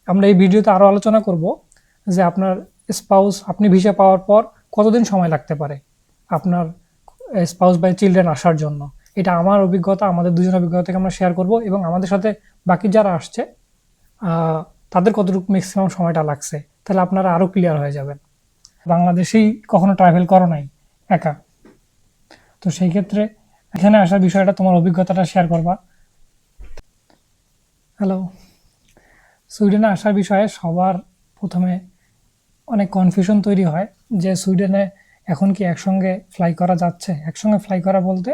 আমরা এই ভিডিওতে আরও আলোচনা করব যে আপনার স্পাউস আপনি ভিসা পাওয়ার পর কতদিন সময় লাগতে পারে আপনার স্পাউস বা চিলড্রেন আসার জন্য। এটা আমার অভিজ্ঞতা, আমাদের দুজনের অভিজ্ঞতা থেকে আমরা শেয়ার করব এবং আমাদের সাথে বাকি যারা আসছে তাদের কতটুকু ম্যাক্সিমাম সময়টা লাগছে, তাহলে আপনারা আরও ক্লিয়ার হয়ে যাবেন। বাংলাদেশেই কখনো ট্রাভেল করো নাই একা, তো সেই ক্ষেত্রে এখানে আসার বিষয়টা তোমার অভিজ্ঞতাটা শেয়ার করবা। হ্যালো। সুইডেনে আসার বিষয়ে সবার প্রথমে অনেক কনফিউশন তৈরি হয় যে সুইডেনে এখন কি একসঙ্গে ফ্লাই করা যাচ্ছে। একসঙ্গে ফ্লাই করা বলতে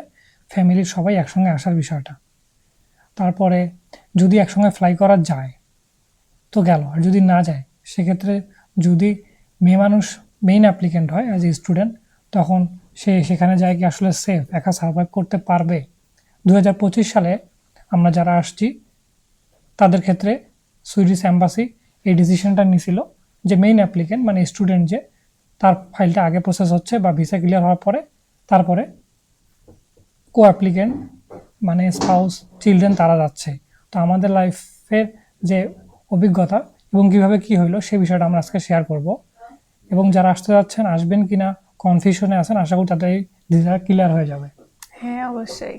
ফ্যামিলির সবাই একসঙ্গে আসার বিষয়টা। তারপরে যদি একসঙ্গে ফ্লাই করা যায় তো গেল, আর যদি না যায় সেক্ষেত্রে যদি মেয়ে মানুষ মেইন অ্যাপ্লিকেন্ট হয় অ্যাজ এ স্টুডেন্ট, তখন সে সেখানে যায় কি আসলে সেফ একা সার্ভাইভ করতে পারবে। 2025 সালে আমরা যারা আসছি তাদের ক্ষেত্রে সুইডিশ অ্যাম্বাসি এই ডিসিশনটা নিয়েছিল যে মেইন অ্যাপ্লিকেন্ট মানে স্টুডেন্ট যে তার ফাইলটা আগে প্রসেস হচ্ছে বা ভিসা ক্লিয়ার হওয়ার পরে তারপরে কো অ্যাপ্লিকেন্ট মানে স্পাউস চিলড্রেন তারা যাচ্ছে। তো আমাদের লাইফের যে অভিজ্ঞতা এবং কীভাবে কী হইলো সে বিষয়টা আমরা আজকে শেয়ার করব। এবং যারা আসতে যাচ্ছেন আসবেন কিনা কনফিউশনে আছেন, আশা করি তাদের এই ডিসিশনটা ক্লিয়ার হয়ে যাবে। হ্যাঁ, অবশ্যই।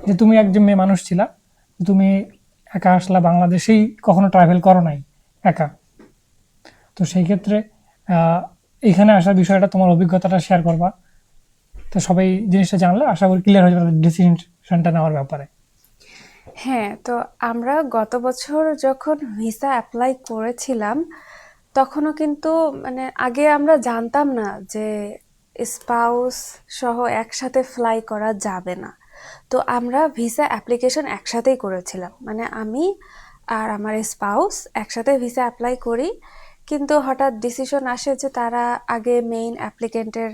যে তুমি একজন মেয়ে মানুষ ছিলা, তুমি একা আসলা, বাংলাদেশেই কখনো ট্রাভেল করো নাই একা, তো সেই ক্ষেত্রে এখানে আসার বিষয়টা তোমার অভিজ্ঞতাটা শেয়ার করবা। তো সবাই জিনিসটা জানলে আশা করি ক্লিয়ার হয়ে যাবে ডিসিশনটা নেওয়ার ব্যাপারে। হ্যাঁ, তো আমরা গত বছর যখন ভিসা অ্যাপ্লাই করেছিলাম তখনও কিন্তু মানে আগে আমরা জানতাম না যে স্পাউস সহ একসাথে ফ্লাই করা যাবে না। তো আমরা ভিসা অ্যাপ্লিকেশন একসাথেই করেছিলাম, মানে আমি আর আমার স্পাউস একসাথে ভিসা অ্যাপ্লাই করি। কিন্তু হঠাৎ ডিসিশন আসে যে তারা আগে মেইন অ্যাপ্লিকেন্টের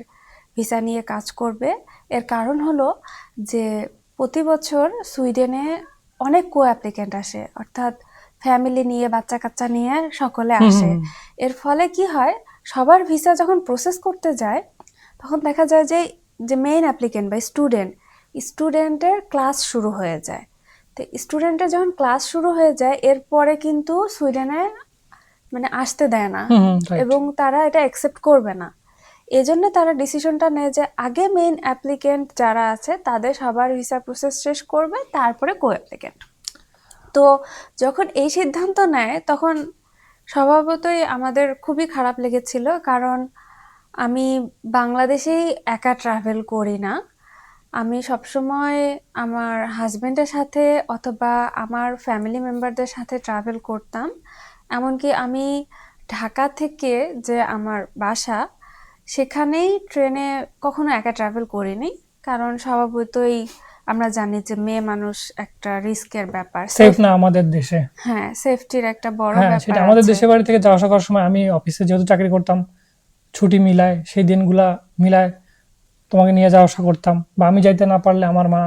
ভিসা নিয়ে কাজ করবে। এর কারণ হলো যে প্রতি বছর সুইডেনে অনেক কো অ্যাপ্লিকেন্ট আসে, অর্থাৎ ফ্যামিলি নিয়ে বাচ্চা কাচ্চা নিয়ে সকলে আসে। এর ফলে কি হয়, সবার ভিসা যখন প্রসেস করতে যায় তখন দেখা যায় যে যে মেইন অ্যাপ্লিকেন্ট বা স্টুডেন্টের ক্লাস শুরু হয়ে যায়। তো স্টুডেন্টের যখন ক্লাস শুরু হয়ে যায় এরপরে কিন্তু সুইডেনে মানে আসতে দেয় না এবং তারা এটা অ্যাকসেপ্ট করবে না। এজন্য তারা ডিসিশনটা নেয় যে আগে মেইন অ্যাপ্লিকেন্ট যারা আছে তাদের সবার ভিসা প্রসেস শেষ করবে, তারপরে কো অ্যাপ্লিকেন্ট। তো যখন এই সিদ্ধান্ত নেয় তখন স্বভাবতই আমাদের খুবই খারাপ লেগেছিল, কারণ আমি বাংলাদেশেই একা ট্রাভেল করি না। আমি সবসময় আমার হাজব্যান্ডের সাথে অথবা আমার ফ্যামিলি মেম্বারদের সাথে ট্রাভেল করতাম। এমনকি আমি ঢাকা থেকে যে আমার বাসা সেখানেই ট্রেনে কখনো একা ট্রাভেল করিনি, কারণ স্বভাবতই আমরা জানি যে মেয়ে মানুষ একটা রিস্কের ব্যাপার, সেফ না আমাদের দেশে। হ্যাঁ, সেফটির একটা বড় হ্যাঁ, সেটা আমাদের দেশের বাড়ি থেকে যাওয়া আসা করার সময় আমি অফিসে যেহেতু চাকরি করতাম, ছুটি মিলায় সেই দিনগুলা মিলায় তোমাকে নিয়ে যাওয়া আসা করতাম, বা আমি যাইতে না পারলে আমার মা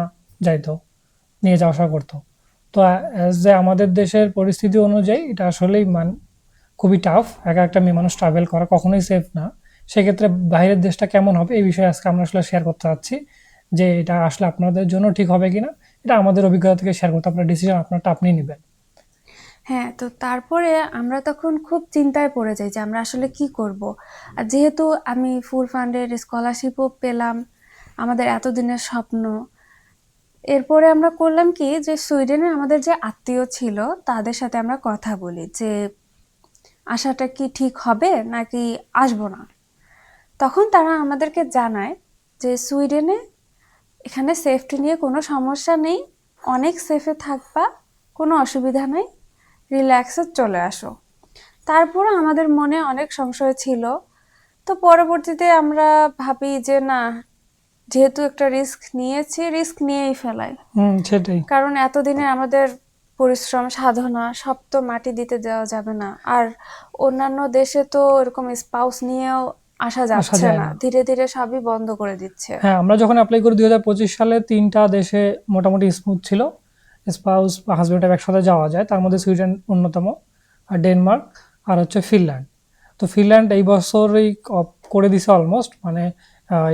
যাইতো, নিয়ে যাওয়া আসা করতো। তো অ্যাজ যে আমাদের দেশের পরিস্থিতি অনুযায়ী এটা আসলেই খুবই টাফ, একা একটা মেয়ে মানুষ ট্রাভেল করা কখনোই সেফ না। সেক্ষেত্রে বাইরের দেশটা কেমন হবে এই বিষয়ে আজকে আমরা আসলে শেয়ার করতে চাচ্ছি, যে এটা আসলে আপনাদের জন্য ঠিক হবে কিনা। এটা আমাদের অভিজ্ঞতা থেকে শেয়ার করতে, আপনার ডিসিশন আপনারটা আপনি নেবেন। হ্যাঁ, তো তারপরে আমরা তখন খুব চিন্তায় পড়ে যাই যে আমরা আসলে কি করব। আর যেহেতু আমি ফুল ফান্ডের স্কলারশিপও পেলাম, আমাদের এতদিনের স্বপ্ন। এরপরে আমরা করলাম কি, যে সুইডেনে আমাদের যে আত্মীয় ছিল তাদের সাথে আমরা কথা বলি যে আসাটা কি ঠিক হবে নাকি আসবো না। তখন তারা আমাদেরকে জানায় যে সুইডেনে এখানে সেফটি নিয়ে কোনো সমস্যা নেই, অনেক সেফে থাকবা, কোনো অসুবিধা নেই, রিল্যাক্সে চলে আসো। তারপর আমাদের মনে অনেক সংশয় ছিল। তো পরবর্তীতে আমরা ভাবি যে না, যেহেতু একটা রিস্ক নিয়েছি, রিস্ক নিয়েই ফেলাই। সেটাই, কারণ এতদিনে আমাদের পরিশ্রম সাধনা সব তো মাটি দিতে দেওয়া যাবে না। আর অন্যান্য দেশে তো এরকম স্পাউস নিয়েও আসা যাচ্ছে না, ধীরে ধীরে সবই বন্ধ করে দিচ্ছে। হ্যাঁ, আমরা যখন অ্যাপ্লাই করি 2025 সালে 3টা দেশে মোটামুটি স্মুথ ছিল, স্পাউস বা হাজব্যান্ড একসাথে যাওয়া যায়। তার মধ্যে সুইডেন অন্যতম, আর ডেনমার্ক, আর হচ্ছে ফিনল্যান্ড। তো ফিনল্যান্ড এই বছরই করে দিছে অলমোস্ট, মানে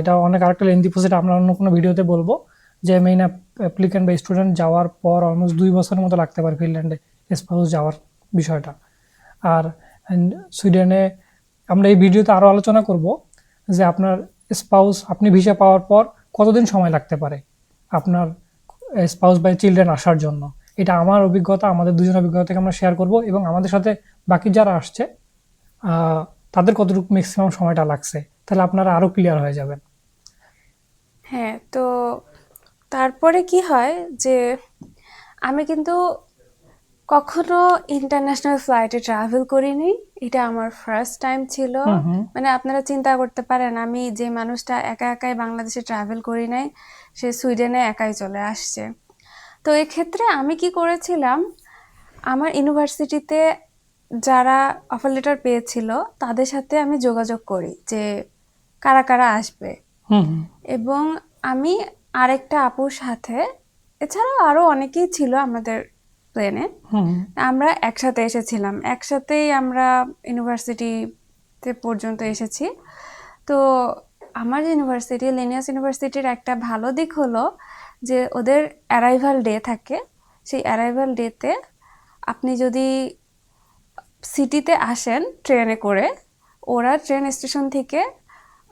এটা অনেক আরেকটা লেন্দি প্রসেস, আমরা অন্য কোনো ভিডিওতে বলবো যে মেইন অ্যাপ্লিকেন্ট বা স্টুডেন্ট যাওয়ার পর অলমোস্ট 2 বছরের মতো লাগতে পারে ফিনল্যান্ডে স্পাউস যাওয়ার বিষয়টা। আর সুইডেনে আমরা এই ভিডিওতে আরও আলোচনা করব যে আপনার স্পাউস, আপনি ভিসা পাওয়ার পর কতদিন সময় লাগতে পারে আপনার স্পাউস বা চিলড্রেন আসার জন্য। এটা আমার অভিজ্ঞতা, আমাদের দুজনের অভিজ্ঞতা থেকে আমরা শেয়ার করব, এবং আমাদের সাথে বাকি যারা আসছে তাদের কতটুকু ম্যাক্সিমাম সময়টা লাগছে, তাহলে আপনারা আরও ক্লিয়ার হয়ে যাবেন। হ্যাঁ, তো তারপরে কি হয় যে আমি কিন্তু কখনো ইন্টারন্যাশনাল ফ্লাইটে ট্রাভেল করিনি। এটা আমার ফার্স্ট টাইম ছিল। মানে আপনারা চিন্তা করতে পারেন, আমি যে মানুষটা একা একাই বাংলাদেশে ট্রাভেল করি নাই, সে সুইডেনে একাই চলে আসছে। তো এক্ষেত্রে আমি কি করেছিলাম, আমার ইউনিভার্সিটিতে যারা অফার লেটার পেয়েছিল তাদের সাথে আমি যোগাযোগ করি যে কারা কারা আসবে, এবং আমি আরেকটা আপুর সাথে, এছাড়াও আরো অনেকেই ছিল আমাদের প্লেনে, আমরা একসাথে এসেছিলাম, একসাথেই আমরা ইউনিভার্সিটিতে পর্যন্ত এসেছি। তো আমার ইউনিভার্সিটি, লিনিয়াস ইউনিভার্সিটির একটা ভালো দিক হলো যে ওদের অ্যারাইভাল ডে থাকে। সেই অ্যারাইভাল ডেতে আপনি যদি সিটিতে আসেন ট্রেনে করে, ওরা ট্রেন স্টেশন থেকে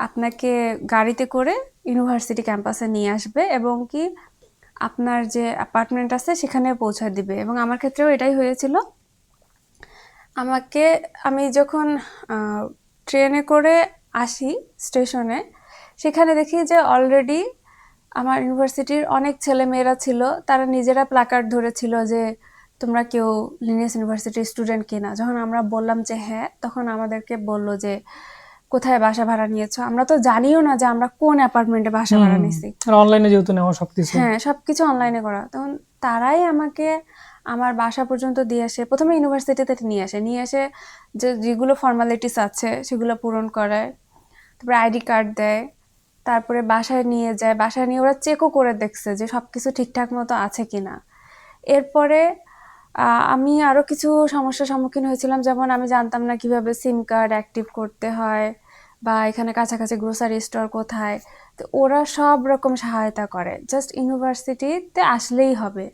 আপনাকে গাড়িতে করে ইউনিভার্সিটি ক্যাম্পাসে নিয়ে আসবে, এবং কি আপনার যে অ্যাপার্টমেন্ট আছে সেখানে পৌঁছে দিবে। এবং আমার ক্ষেত্রেও এটাই হয়েছিল। আমি যখন ট্রেনে করে আসি স্টেশনে, সেখানে দেখি যে অলরেডি আমার ইউনিভার্সিটির অনেক ছেলে মেয়েরা ছিল, তারা নিজেরা প্ল্যাকার্ড ধরেছিল যে তোমরা কেউ লিনিয়াস ইউনিভার্সিটির স্টুডেন্ট কিনা। যখন আমরা বললাম যে হ্যাঁ, তখন আমাদেরকে বলল যে কোথায় বাসা ভাড়া নিয়েছো। আমরা তো জানিও না যে আমরা কোন অ্যাপার্টমেন্টে বাসা ভাড়া নিছি। অনলাইনে যেহেতু নেওয়া সবকিছু, হ্যাঁ, সবকিছু অনলাইনে করা। তখন তারাই আমাকে আমার বাসা পর্যন্ত দিয়ে আসে, প্রথমে ইউনিভার্সিটিতে নিয়ে আসে যেগুলো ফর্মালিটিস আছে সেগুলো পূরণ করায়, তারপরে আইডি কার্ড দেয়, তারপরে বাসায় নিয়ে যায়। বাসায় নিয়ে ওরা চেকও করে দেখছে যে সবকিছু ঠিকঠাক মতো আছে কিনা। এরপরে আমি আরো কিছু সমস্যার সম্মুখীন হয়েছিলাম, যেমন আমি জানতাম না কিভাবে সিম কার্ড অ্যাক্টিভ করতে হয়, বা এখানে কাছাকাছি গ্রোসারি স্টোর কোথায়। তো ওরা সব রকম সহায়তা করে, জাস্ট ইউনিভার্সিটিতে আসলেই হবে।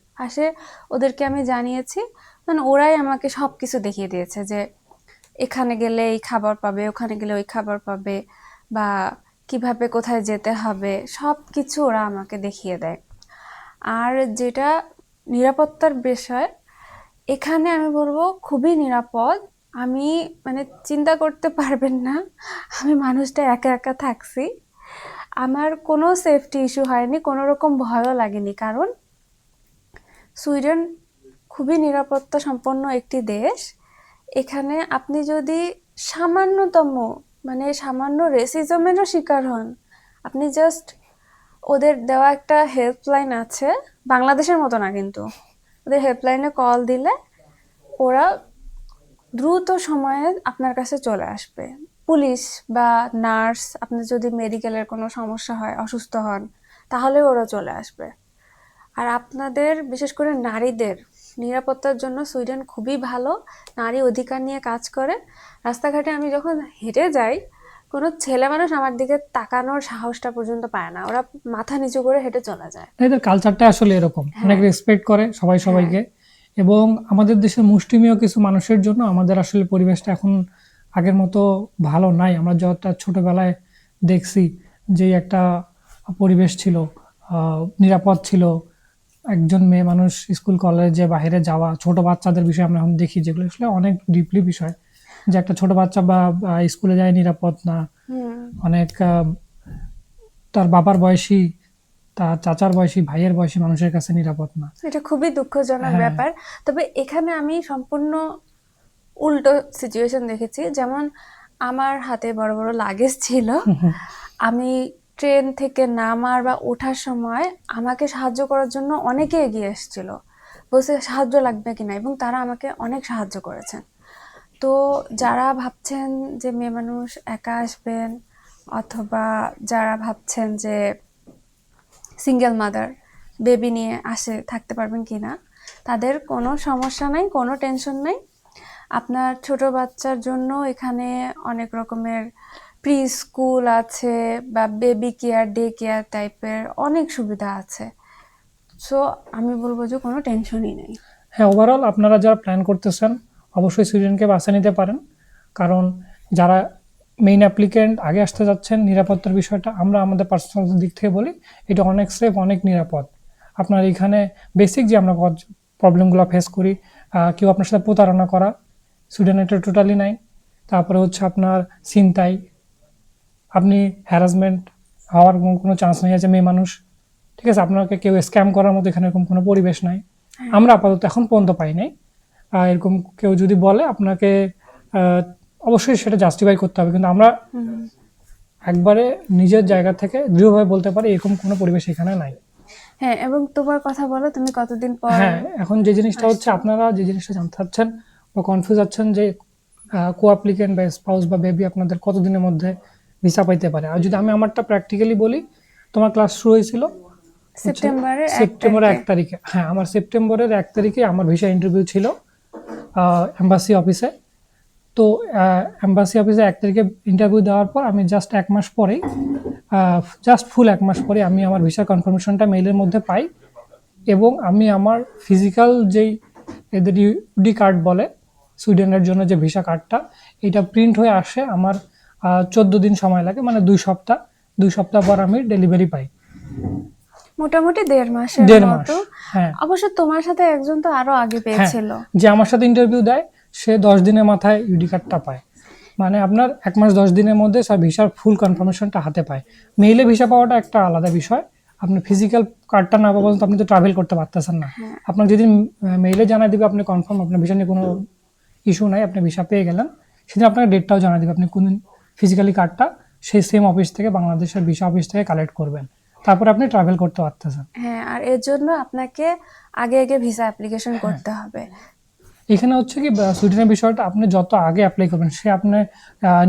ওদেরকে আমি জানিয়েছি, মানে ওরাই আমাকে সব কিছু দেখিয়ে দিয়েছে যে এখানে গেলে এই খাবার পাবে, ওখানে গেলে ওই খাবার পাবে, বা কিভাবে কোথায় যেতে হবে, সব কিছু ওরা আমাকে দেখিয়ে দেয়। আর যেটা নিরাপত্তার বিষয়, এখানে আমি বলবো খুবই নিরাপদ। আমি মানে চিন্তা করতে পারবেন না, আমি মানুষটা একা একা থাকছি, আমার কোনো সেফটি ইস্যু হয়নি, কোনো রকম ভয়ও লাগেনি। কারণ সুইডেন খুবই নিরাপত্তা সম্পন্ন একটি দেশ। এখানে আপনি যদি সামান্য রেসিজমেরও শিকার হন, আপনি জাস্ট ওদের দেওয়া একটা হেল্পলাইন আছে, বাংলাদেশের মতো না কিন্তু, ওদের হেল্পলাইনে কল দিলে ওরা দ্রুত সময়ে আপনার কাছে চলে আসবে। পুলিশ বা নার্স, আপনার যদি মেডিকেলের কোনো সমস্যা হয়, অসুস্থ হন, তাহলে ওরা চলে আসবে। আর আপনাদের, বিশেষ করে নারীদের নিরাপত্তার জন্য সুইডেন খুবই ভালো, নারী অধিকার নিয়ে কাজ করে। রাস্তাঘাটে আমি যখন হেঁটে যাই, কোনো ছেলে মানুষ আমার দিকে তাকানোর সাহসটা পর্যন্ত পায় না, ওরা মাথা নিচু করে হেঁটে চলে যায়। এদের কালচারটা আসলে এরকম, অনেক রেসপেক্ট করে সবাই সবাইকে। এবং আমাদের দেশের মুষ্টিমেয় কিছু মানুষের জন্য আমাদের আসলে পরিবেশটা এখন আগের মতো ভালো নাই। আমরা যতটা ছোটবেলায় দেখছি যে একটা পরিবেশ ছিল, নিরাপদ ছিল, একজন মেয়ে মানুষ স্কুল কলেজে বাইরে যাওয়া, ছোট বাচ্চাদের বিষয়ে আমরা এখন দেখি যেগুলো আসলে অনেক ডিপলি বিষয়, যে একটা ছোট বাচ্চা বা স্কুলে যায় নিরাপদ না, অনেক তার বাবার বয়সী, তার চাচার বয়সী, ভাইয়ের বয়সী মানুষের কাছে নিরাপদ না। এটা খুবই দুঃখজনক ব্যাপার। তবে এখানে আমি সম্পূর্ণ উল্টো সিচুয়েশন দেখেছি। যেমন আমার হাতে বড় বড় লাগেজ ছিল, আমি ট্রেন থেকে নামার বা ওঠার সময় আমাকে সাহায্য করার জন্য অনেকে এগিয়ে এসেছিল, বলছে সাহায্য লাগবে কিনা, এবং তারা আমাকে অনেক সাহায্য করেছেন। তো যারা ভাবছেন যে মেয়ে মানুষ একা আসবেন, অথবা যারা ভাবছেন যে সিঙ্গেল মাদার, বেবি নিয়ে থাকতে পারবেন কিনা, তাদের কোনো সমস্যা নাই, কোনো টেনশন নাই। আপনার ছোট বাচ্চার জন্য এখানে অনেক রকমের প্রি স্কুল আছে, বা বেবি কেয়ার, ডে কেয়ার টাইপের অনেক সুবিধা আছে। সো আমি বলবো যে কোনো টেনশনই নেই। হ্যাঁ, ওভারঅল আপনারা যারা প্ল্যান করতেছেন অবশ্যই সুইডেনকে বাছে নিতে পারেন, কারণ যারা মেইন অ্যাপ্লিকেন্ট আগে আসতে যাচ্ছেন, নিরাপত্তার বিষয়টা আমরা আমাদের পার্সোনাল দিক থেকে বলি, এটা অনেক সেফ, অনেক নিরাপদ। আপনার এখানে বেসিক যে আমরা প্রবলেমগুলো ফেস করি, কেউ আপনার সাথে প্রতারণা করা সুইডেনে এটা টোটালি নাই। তারপরে হচ্ছে আপনার ছিনতাই, আপনি হ্যারাসমেন্ট হওয়ার কোনো চান্স নেই, আছে মেয়ে মানুষ, ঠিক আছে, আপনাকে কেউ স্ক্যাম করার মতো এখানে এরকম কোনো পরিবেশ নাই, আমরা আপাতত এখন পর্যন্ত পাই নাই। এরকম কেউ যদি বলে আপনাকে অবশ্যই সেটা জাস্টিফাই করতে হবে, কিন্তু আমরা একবারে নিজের জায়গা থেকে দৃঢ়ভাবে বলতে পারি এরকম কোনো পরিবেশ এখানে নাই। হ্যাঁ, এবং তোমার কথা বলো, তুমি কতদিন পর? হ্যাঁ, এখন যে জিনিসটা হচ্ছে, আপনারা যে জিনিসটা জানতে চাচ্ছেন বা কনফিউজ আছেন যে কো অ্যাপ্লিকেন্ট বা স্পাউস বা বেবি আপনাদের কতদিনের মধ্যে ভিসা পাইতে পারে। আর যদি আমি আমারটা প্র্যাকটিক্যালি বলি, তোমার ক্লাস শুরু হয়েছিল সেপ্টেম্বরের 1 তারিখে। হ্যাঁ, আমার সেপ্টেম্বরের 1 তারিখে আমার ভিসা ইন্টারভিউ ছিল এম্বাসি অফিসে। তো এম্বাসি অফিসে 1 তারিখে ইন্টারভিউ দেওয়ার পর আমি জাস্ট 1 মাস পরেই, ফুল 1 মাস পরে আমি আমার ভিসা কনফার্মেশনটা মেইলের মধ্যে পাই, এবং আমি আমার ফিজিক্যাল যেই এদের ইউডি কার্ড বলে সুইডেনের জন্য যে ভিসা কার্ডটা, এটা প্রিন্ট হয়ে আসে আমার 14 দিন সময় লাগে, মানে 2 সপ্তাহ পর আমি ডেলিভারি পাই। মোটামুটি 1.5 মাসের 1.5 মাস, মতো। হ্যাঁ। অবশ্য তোমার সাথে একজন তো আরো আগে পেয়েছিল। যে আমার সাথে ইন্টারভিউ দেয় সে 10 দিনের মাথায় ইউডি কার্ডটা পায়, মানে আপনার 1 মাস 10 দিনের মধ্যে সব ভিসার ফুল কনফার্মেশনটা হাতে পায়। মেইলে ভিসা পাওয়াটা একটা আলাদা বিষয়, আপনি ফিজিক্যাল কার্ডটা না পাওয়া পর্যন্ত আপনি তো ট্রাভেল করতে পারতেছেন না। আপনার যেদিন মেইলে জানা দিবে আপনি কনফার্ম, আপনার ভিসা নিয়ে কোনো ইস্যু নাই, আপনি ভিসা পেয়ে গেলেন, সেদিন আপনাকে ডেটটাও জানা দিবে আপনি কোন দিন ফিজিক্যালি কার্ডটা সেই সেম অফিস থেকে, বাংলাদেশের ভিসা অফিস থেকে কালেক্ট করবেন, তারপরে আপনি ট্রাভেল করতে পারতেছেন। হ্যাঁ, আর এর জন্য আপনাকে আগে আগে ভিসা অ্যাপ্লিকেশন করতে হবে। এখানে হচ্ছে কি সুইডেনের বিষয়টা, আপনি যত আগে অ্যাপ্লাই করবেন, সে আপনি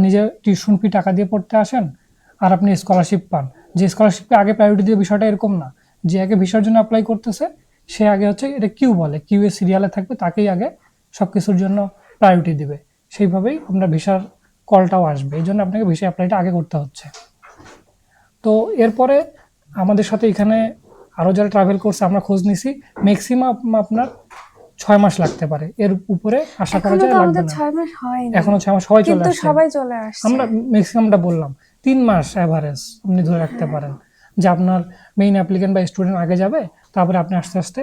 নিজের টিউশন ফি টাকা দিয়ে পড়তে আসেন আর আপনি স্কলারশিপ পান, যে স্কলারশিপে আগে প্রায়োরিটি দিয়ে বিষয়টা এরকম না, যে আগে ভিসার জন্য অ্যাপ্লাই করতেছে সে আগে হচ্ছে এটা কিউ বলে, কিউ এর সিরিয়ালে থাকবে, তাকেই আগে সব কিছুর জন্য প্রায়োরিটি দিবে, সেইভাবেই আপনার ভিসার কলটাও আসবে, এই জন্য আপনাকে ভিসা অ্যাপ্লাইটা আগে করতে হচ্ছে। তো এরপরে আমাদের সাথে এখানে আরও যারা ট্রাভেল করছে আমরা খোঁজ নিছি, ম্যাক্সিমাম আপনার 6 মাস লাগতে পারে, এর উপরে আশা করা যায় লাগবে না। 6 মাস হয়নি, এখনো 6 মাস, সবাই চলে কিন্তু আসছে, সবাই চলে আসছে। আমরা ম্যাক্সিমামটা বললাম 3 মাস এভারেজ আপনি ধরে রাখতে পারেন, যে আপনার মেইন অ্যাপ্লিকেন্ট বা স্টুডেন্ট আগে যাবে, তারপরে আপনি আস্তে আস্তে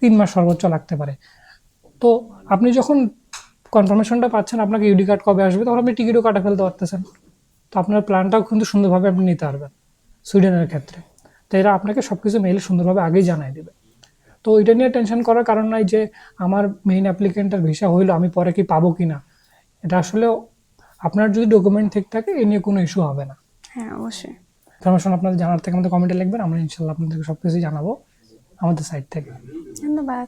3 মাস সর্বোচ্চ লাগতে পারে। তো আপনি যখন কনফার্মেশনটা পাচ্ছেন আপনাকে ইউডি কার্ড কবে আসবে, তখন আপনি টিকিটও কাটা ফেলতে পারতেছেন। তো আপনার প্ল্যানটাও কিন্তু সুন্দরভাবে আপনি নিতে পারবেন সুইডেনের ক্ষেত্রে। তো এরা আপনাকে সব কিছু মেইলে সুন্দরভাবে আগেই জানাই দেবে। তো এটা নিয়ে টেনশন করার কারণ নাই যে আমার মেইন অ্যাপ্লিকেন্টের ভিসা হইলো, আমি পরে কি পাবো কি না। এটা আসলে আপনার যদি ডকুমেন্ট ঠিক থাকে এ নিয়ে কোনো ইস্যু হবে না। হ্যাঁ, অবশ্যই। ইনফরমেশন আপনাদের জানার থেকে আমাদের কমেন্টে লিখবেন, আমরা ইনশাল্লাহ আপনাদেরকে সব কিছুই জানাবো আমাদের সাইট থেকে। ধন্যবাদ।